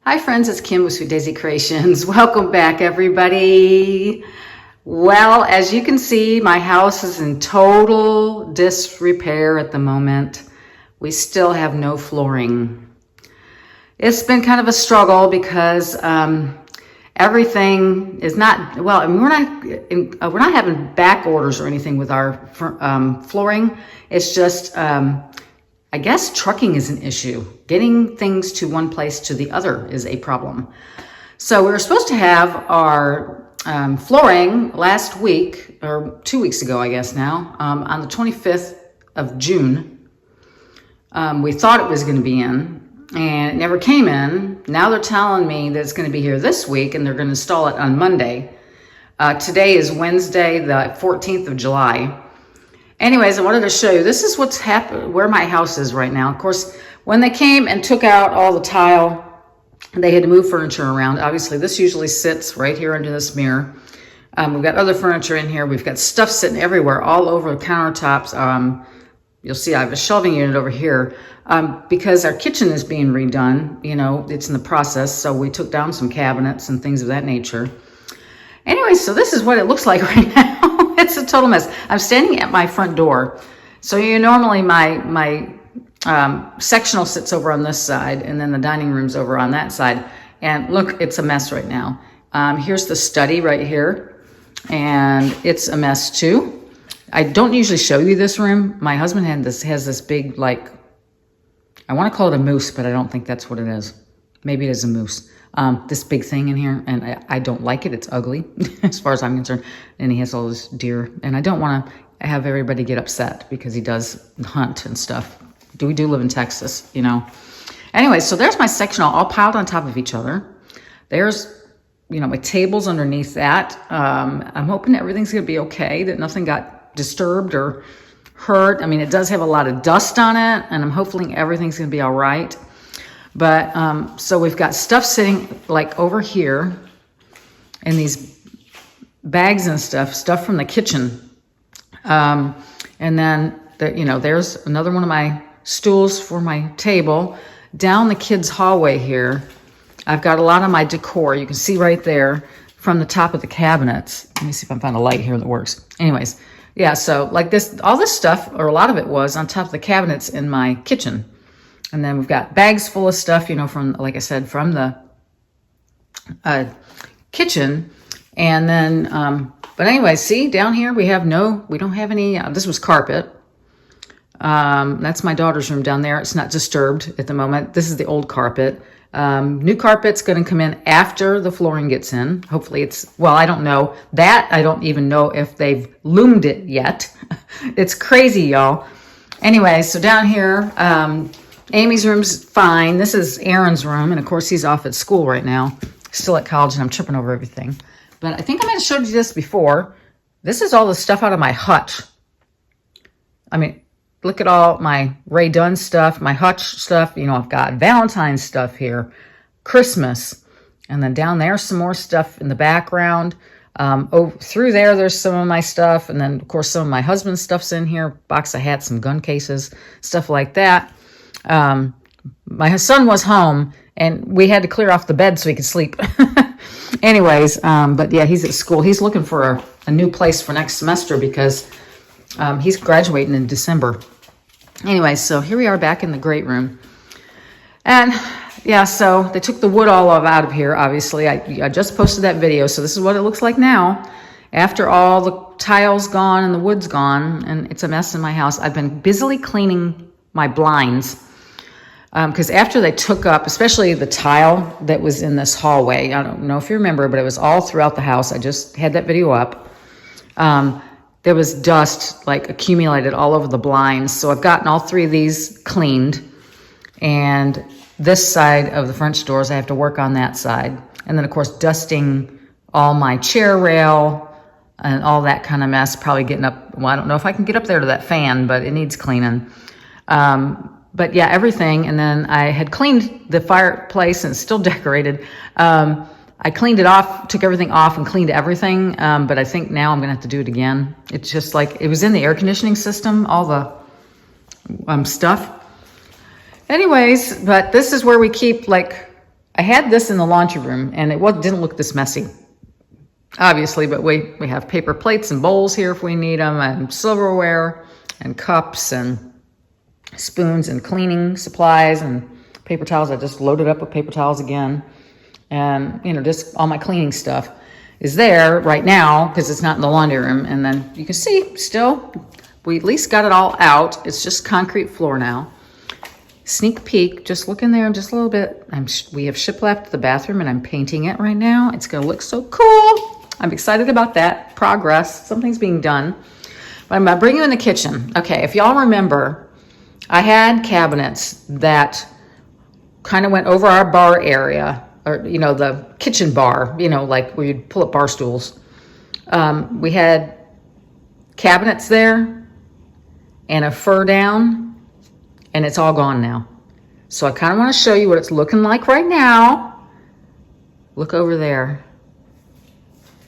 Hi friends, it's Kim with Sweet Daisy Creations. Welcome back everybody. Well, as you can see, my house is in total disrepair at the moment. We still have no flooring. It's been kind of a struggle because everything is not, well, and we're not having back orders or anything with our flooring. It's just, I guess trucking is an issue. Getting things to one place to the other is a problem. So we were supposed to have our flooring last week, or 2 weeks ago, I guess now, on the 25th of June. We thought it was going to be in, and it never came in. Now they're telling me that it's going to be here this week, and they're going to install it on Monday. Today is Wednesday, the 14th of July. Anyways, I wanted to show you, this is what's happened, where my house is right now. Of course, when they came and took out all the tile, they had to move furniture around. Obviously, this usually sits right here under this mirror. We've got other furniture in here. We've got stuff sitting everywhere, all over the countertops. You'll see I have a shelving unit over here. Because our kitchen is being redone, you know, it's in the process. So we took down some cabinets and things of that nature. Anyway, so this is what it looks like right now. It's a total mess. I'm standing at my front door. So normally my sectional sits over on this side, and then the dining room's over on that side. And look, it's a mess right now. Here's the study right here, and it's a mess too. I don't usually show you this room. My husband has this big, like, I want to call it a moose, but I don't think that's what it is. Maybe it is a moose. This big thing in here, and I don't like it. It's ugly as far as I'm concerned. And he has all this deer, and I don't want to have everybody get upset because he does hunt and stuff. We do live in Texas, you know. Anyway, so there's my sectional all piled on top of each other. There's, you know, my table's underneath that. I'm hoping everything's going to be okay, that nothing got disturbed or hurt. I mean, it does have a lot of dust on it, and I'm hoping everything's going to be all right. But, so we've got stuff sitting like over here in these bags and stuff from the kitchen. And then, you know, there's another one of my stools for my table. Down the kids' hallway here, I've got a lot of my decor. You can see right there from the top of the cabinets. Let me see if I can find a light here that works. Anyways, yeah, so like this, all this stuff, or a lot of it was on top of the cabinets in my kitchen. And then we've got bags full of stuff, you know, from, like I said, from the kitchen. And then, but anyway, see down here, we don't have any, this was carpet. That's my daughter's room down there. It's not disturbed at the moment. This is the old carpet. New carpet's going to come in after the flooring gets in. Hopefully well, I don't know. That I don't even know if they've loomed it yet. It's crazy, y'all. Anyway, so down here, Amy's room's fine. This is Aaron's room, and of course he's off at school right now, still at college, and I'm tripping over everything. But I think I might have showed you this before. This is all the stuff out of my hutch. I mean, look at all my Ray Dunn stuff, my hutch stuff. You know, I've got Valentine's stuff here, Christmas, and then down there some more stuff in the background. Through there's some of my stuff, and then of course some of my husband's stuff's in here, box of hats, some gun cases, stuff like that. My son was home, and we had to clear off the bed so he could sleep. Anyways, but yeah, he's at school. He's looking for a new place for next semester because he's graduating in December. Anyway, so here we are back in the great room. And yeah, so they took the wood all out of here, obviously. I just posted that video, so this is what it looks like now. After all the tile's gone and the wood's gone, and it's a mess in my house. I've been busily cleaning my blinds. Because after they took up, especially the tile that was in this hallway, I don't know if you remember, but it was all throughout the house. I just had that video up. There was dust like accumulated all over the blinds. So I've gotten all three of these cleaned. And this side of the French doors, I have to work on that side. And then, of course, dusting all my chair rail and all that kind of mess. Probably getting up, well, I don't know if I can get up there to that fan, but it needs cleaning. But yeah, everything. And then I had cleaned the fireplace, and it's still decorated. I cleaned it off, took everything off and cleaned everything. But I think now I'm going to have to do it again. It's just like, it was in the air conditioning system, all the stuff. Anyways, but this is where we keep like I had this in the laundry room, and didn't look this messy, obviously, but we have paper plates and bowls here if we need them, and silverware and cups and spoons and cleaning supplies and paper towels. I just loaded up with paper towels again. And, just all my cleaning stuff is there right now because it's not in the laundry room. And then you can see still, we at least got it all out. It's just concrete floor now. Sneak peek, just look in there just a little bit. We have shiplaped the bathroom and I'm painting it right now. It's gonna look so cool. I'm excited about that. Progress, something's being done. But I'm gonna bring you in the kitchen. Okay, if y'all remember, I had cabinets that kind of went over our bar area, or, the kitchen bar, like where you'd pull up bar stools. We had cabinets there and a fur down, and it's all gone now. So I kind of want to show you what it's looking like right now. Look over there.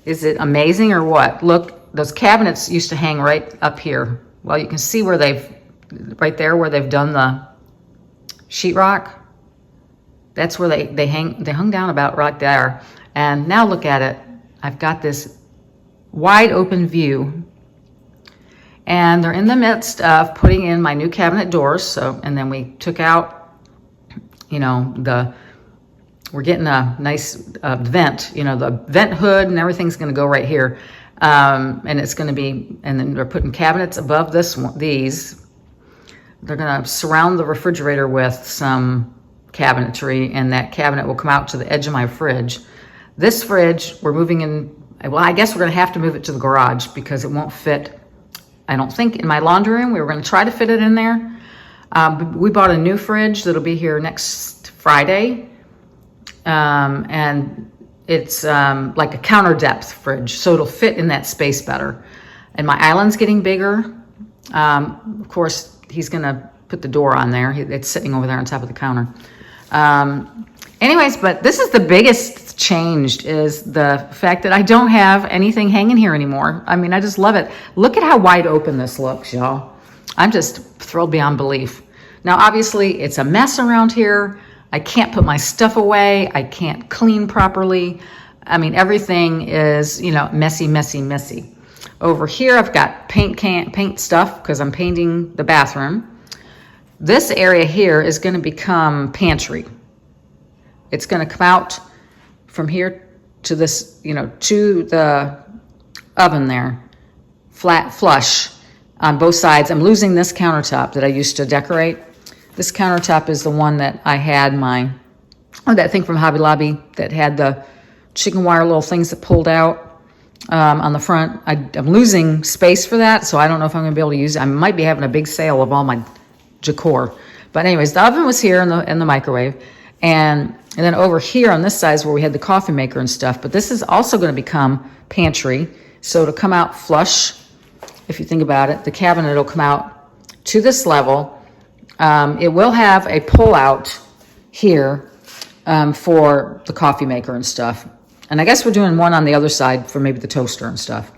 Is it amazing or what? Look, those cabinets used to hang right up here. Well, you can see where right there where they've done the sheetrock. That's where they hung down about right there. And now look at it. I've got this wide open view. And they're in the midst of putting in my new cabinet doors. And then we took out, we're getting a nice vent, the vent hood and everything's gonna go right here. And it's gonna be, and then they're putting cabinets above these. They're gonna surround the refrigerator with some cabinetry, and that cabinet will come out to the edge of my fridge. This fridge, we're moving in, well, I guess we're gonna have to move it to the garage because it won't fit, I don't think, in my laundry room. We were gonna try to fit it in there. We bought a new fridge that'll be here next Friday. And it's like a counter depth fridge, so it'll fit in that space better. And my island's getting bigger. Of course, he's gonna put the door on there. It's sitting over there on top of the counter. Anyways, but this is the biggest change, is the fact that I don't have anything hanging here anymore. I mean, I just love it. Look at how wide open this looks, y'all. I'm just thrilled beyond belief. Now, obviously, it's a mess around here. I can't put my stuff away. I can't clean properly. I mean, everything is, messy, messy, messy. Over here, I've got paint stuff because I'm painting the bathroom. This area here is going to become pantry. It's going to come out from here to this, to the oven there, flat flush on both sides. I'm losing this countertop that I used to decorate. This countertop is the one that I had that thing from Hobby Lobby that had the chicken wire little things that pulled out on the front. I'm losing space for that, so I don't know if I'm going to be able to use it. I might be having a big sale of all my decor. But anyways, the oven was here in the microwave. And then over here on this side is where we had the coffee maker and stuff. But this is also going to become pantry. So it'll come out flush, if you think about it. The cabinet will come out to this level. It will have a pull-out here for the coffee maker and stuff. And I guess we're doing one on the other side for maybe the toaster and stuff.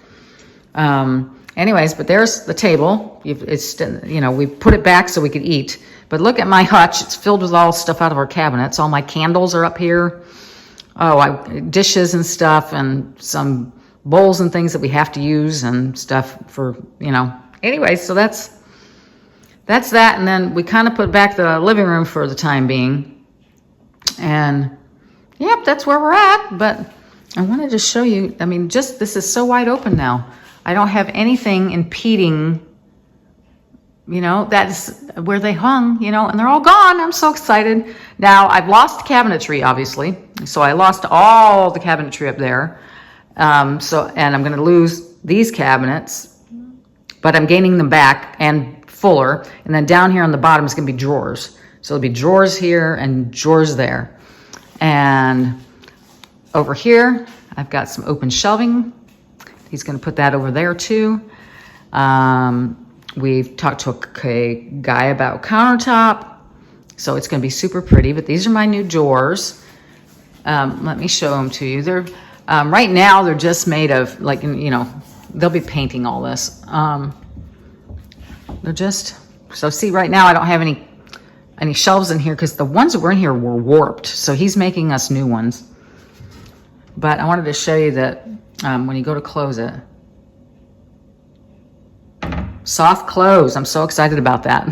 Anyways, but there's the table. We put it back so we could eat. But look at my hutch. It's filled with all stuff out of our cabinets. All my candles are up here. Dishes and stuff, and some bowls and things that we have to use and stuff for, Anyway, so that's that. And then we kind of put back the living room for the time being. And, yep, that's where we're at. But I wanted to show you, this is so wide open now. I don't have anything impeding, that's where they hung, and they're all gone. I'm so excited. Now, I've lost cabinetry, obviously. So I lost all the cabinetry up there. And I'm going to lose these cabinets, but I'm gaining them back and fuller. And then down here on the bottom is going to be drawers. So there'll be drawers here and drawers there. And over here, I've got some open shelving. He's going to put that over there too. We've talked to a guy about countertop, so it's going to be super pretty. But these are my new drawers. Let me show them to you. They're right now they're just made of they'll be painting all this. They're just so see right now I don't have any any shelves in here because the ones that were in here were warped. So he's making us new ones. But I wanted to show you that when you go to close it, soft close. I'm so excited about that.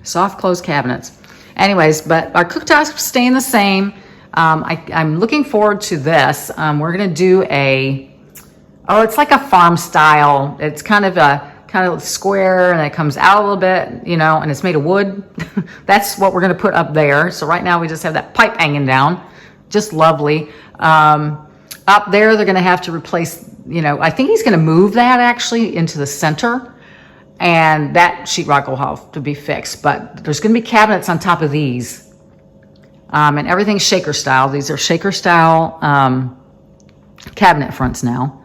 Soft close cabinets. Anyways, but our cooktops staying the same. I'm looking forward to this. We're gonna do it's like a farm style. It's kind of square, and it comes out a little bit, you know, and it's made of wood. That's what we're gonna put up there. So right now we just have that pipe hanging down. Just lovely. Up there, they're gonna have to replace, you know, I think he's gonna move that actually into the center, and that sheetrock will have to be fixed. But there's gonna be cabinets on top of these. And everything's shaker style. These are shaker style cabinet fronts now.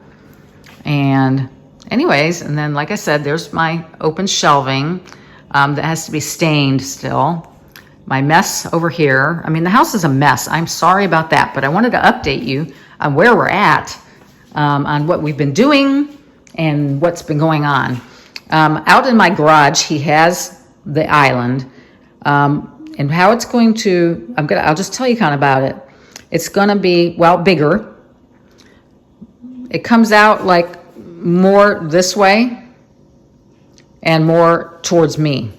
And anyways, and then like I said, there's my open shelving that has to be stained still. My mess over here. I mean, the house is a mess. I'm sorry about that, but I wanted to update you on where we're at, on what we've been doing and what's been going on. Out in my garage, he has the island. And how it's going to, I'll just tell you kind of about it. It's going to be, well, bigger. It comes out like more this way and more towards me.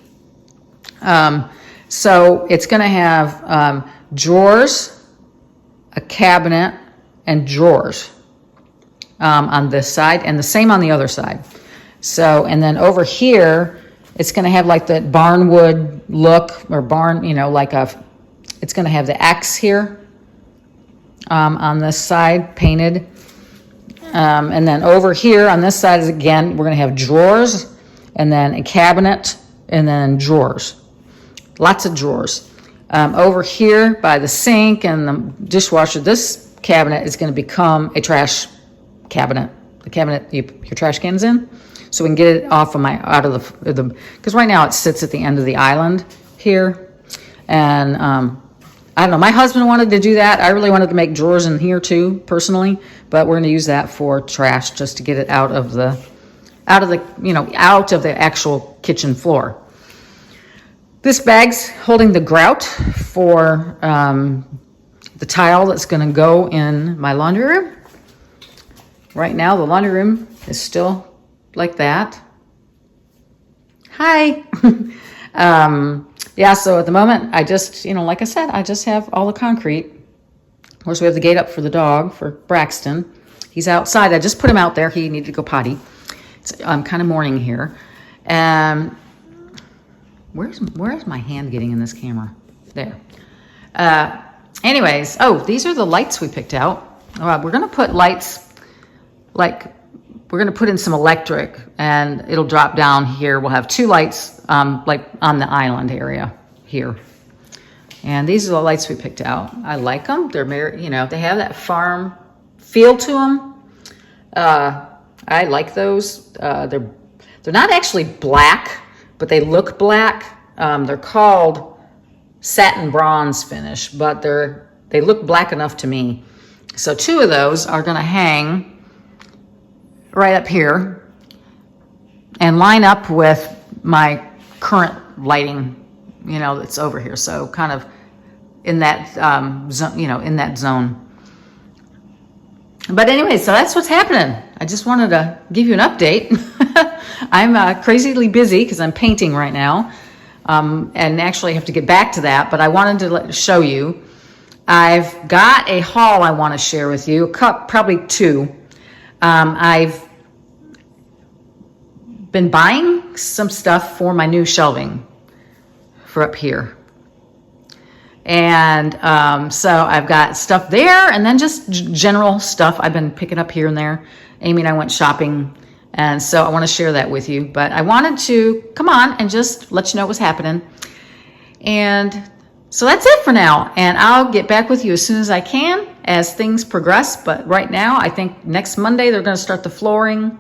So it's going to have drawers, a cabinet, and drawers on this side, and the same on the other side. So, and then over here, it's going to have like that barnwood look, or barn, you know, it's going to have the X here on this side painted. And then over here on this side is, again, we're going to have drawers, and then a cabinet, and then drawers. Lots of drawers. Over here by the sink and the dishwasher, this cabinet is going to become a trash cabinet. The cabinet your trash can's in. So we can get it off of out of the, because right now it sits at the end of the island here. And I don't know, my husband wanted to do that. I really wanted to make drawers in here too, personally, but we're gonna use that for trash just to get it out of the actual kitchen floor. This bag's holding the grout for the tile that's gonna go in my laundry room. Right now, the laundry room is still like that. Hi. Yeah, so at the moment, I just, like I said, I just have all the concrete. Of course, we have the gate up for the dog, for Braxton. He's outside. I just put him out there. He needed to go potty. I'm kind of morning here. Where's my hand getting in this camera? There. Anyways, these are the lights we picked out. We're going to put lights, we're going to put in some electric, and it'll drop down here. We'll have two lights, like on the island area here. And these are the lights we picked out. I like them. They're very, they have that farm feel to them. I like those. They're not actually black, but they look black. They're called satin bronze finish, but they look black enough to me. So two of those are going to hang right up here and line up with my current lighting, that's over here. So kind of in that zone, in that zone. But anyway, so that's what's happening. I just wanted to give you an update. I'm crazily busy because I'm painting right now, and actually have to get back to that. But I wanted to show you. I've got a haul I want to share with you, probably two. I've been buying some stuff for my new shelving for up here. And so I've got stuff there, and then just general stuff I've been picking up here and there. Amy and I went shopping, and so I want to share that with you. But I wanted to come on and just let you know what's happening. And so that's it for now. And I'll get back with you as soon as I can as things progress. But right now, I think next Monday they're going to start the flooring.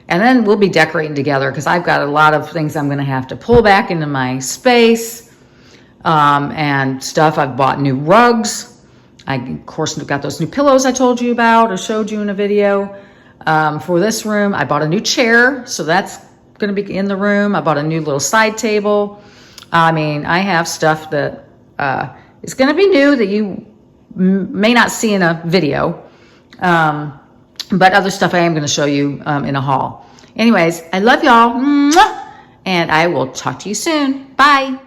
And then we'll be decorating together because I've got a lot of things I'm going to have to pull back into my space. And stuff. I've bought new rugs. I, of course, got those new pillows I told you about or showed you in a video. For this room, I bought a new chair, so that's going to be in the room. I bought a new little side table. I mean, I have stuff that is going to be new that you may not see in a video. But other stuff I am going to show you in a haul. Anyways, I love y'all. And I will talk to you soon. Bye.